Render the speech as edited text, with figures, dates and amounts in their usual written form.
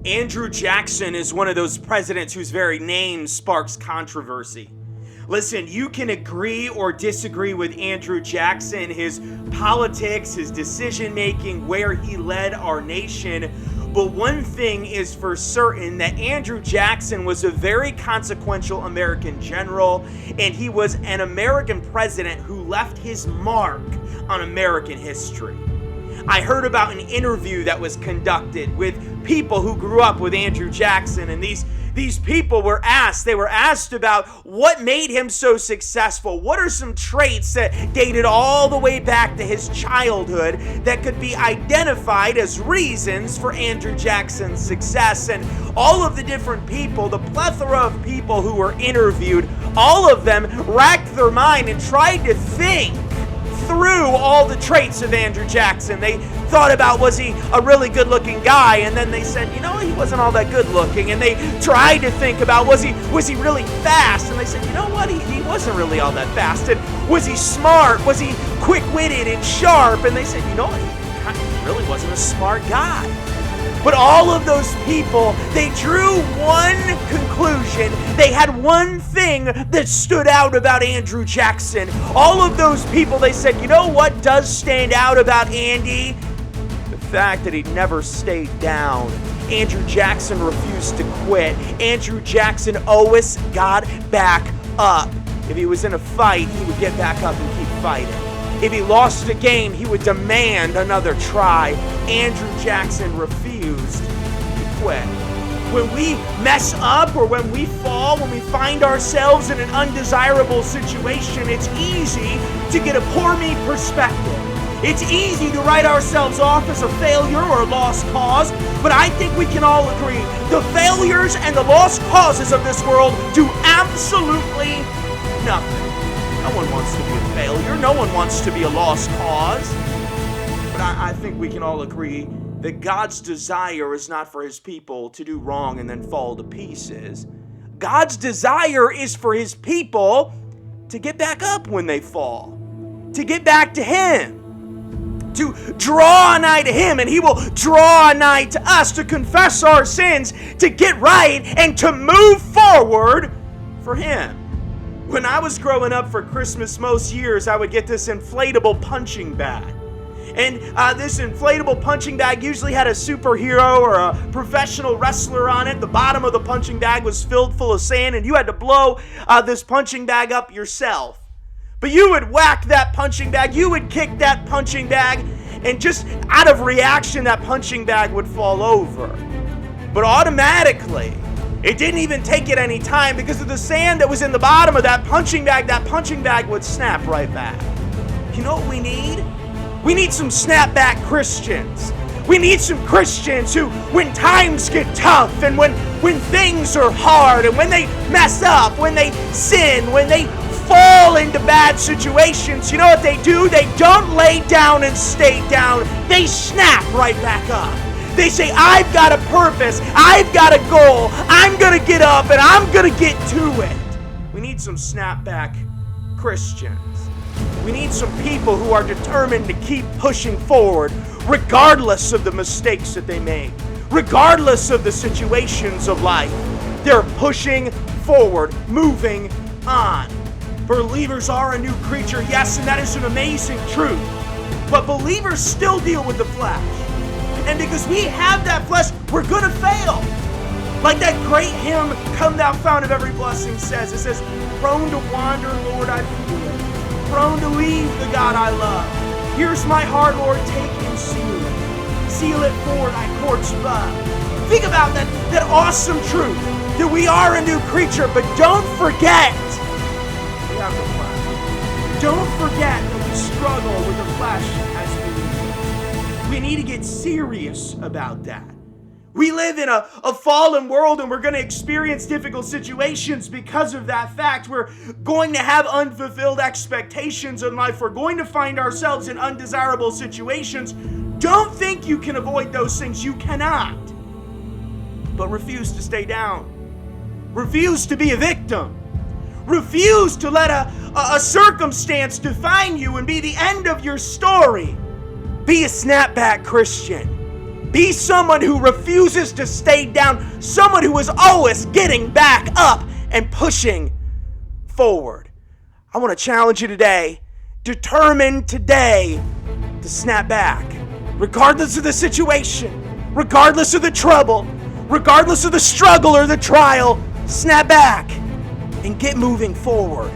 Andrew Jackson is one of those presidents whose very name sparks controversy. Listen, you can agree or disagree with Andrew Jackson, his politics, his decision-making, where he led our nation. But one thing is for certain, that Andrew Jackson was a very consequential American general, and he was an American president who left his mark on American history. I heard about an interview that was conducted with people who grew up with Andrew Jackson, and these people were asked about what made him so successful. What are some traits that dated all the way back to his childhood that could be identified as reasons for Andrew Jackson's success? And all of the different people, the plethora of people who were interviewed, all of them racked their mind and tried to think through all the traits of Andrew Jackson. They thought about, was he a really good-looking guy? And then they said, he wasn't all that good-looking. And they tried to think about, was he really fast? And they said, he wasn't really all that fast. And was he smart? Was he quick-witted and sharp? And they said, he really wasn't a smart guy. But all of those people, they drew one conclusion. They had one thing that stood out about Andrew Jackson. All of those people, they said, what does stand out about Andy? The fact that he never stayed down. Andrew Jackson refused to quit. Andrew Jackson always got back up. If he was in a fight, he would get back up and keep fighting. If he lost a game, he would demand another try. Andrew Jackson refused to quit. When we mess up or when we fall, when we find ourselves in an undesirable situation, it's easy to get a poor me perspective. It's easy to write ourselves off as a failure or a lost cause, but I think we can all agree the failures and the lost causes of this world do absolutely nothing. No one wants to be a failure. No one wants to be a lost cause. But I think we can all agree that God's desire is not for his people to do wrong and then fall to pieces. God's desire is for his people to get back up when they fall, to get back to him, to draw nigh to him, and he will draw nigh to us, to confess our sins, to get right, and to move forward for him. When I was growing up for Christmas most years, I would get this inflatable punching bag. And this inflatable punching bag usually had a superhero or a professional wrestler on it. The bottom of the punching bag was filled full of sand, and you had to blow this punching bag up yourself. But you would whack that punching bag, you would kick that punching bag, and just out of reaction, that punching bag would fall over. But automatically, it didn't even take it any time, because of the sand that was in the bottom of that punching bag would snap right back. You know what we need? We need some snapback Christians. We need some Christians who, when times get tough and when things are hard and when they mess up, when they sin, when they fall into bad situations, you know what they do? They don't lay down and stay down. They snap right back up. They say, I've got a purpose, I've got a goal, I'm going to get up and I'm going to get to it. We need some snapback Christians. We need some people who are determined to keep pushing forward, regardless of the mistakes that they make, regardless of the situations of life. They're pushing forward, moving on. Believers are a new creature, yes, and that is an amazing truth. But believers still deal with the flesh. And because we have that flesh, we're going to fail. Like that great hymn, Come Thou Fount of Every Blessing says. It says, prone to wander, Lord, I feel. Prone to leave the God I love. Here's my heart, Lord, take and seal it. Seal it for thy courts above. Think about that awesome truth, that we are a new creature, but don't forget we have the flesh. Don't forget that we struggle with the flesh as believers. We need to get serious about that. We live in a fallen world, and we're going to experience difficult situations because of that fact. We're going to have unfulfilled expectations in life. We're going to find ourselves in undesirable situations. Don't think you can avoid those things. You cannot. But refuse to stay down. Refuse to be a victim. Refuse to let a circumstance define you and be the end of your story. Be a snapback Christian. Be someone who refuses to stay down, someone who is always getting back up and pushing forward. I want to challenge you today. Determine today to snap back, regardless of the situation, regardless of the trouble, regardless of the struggle or the trial. Snap back and get moving forward.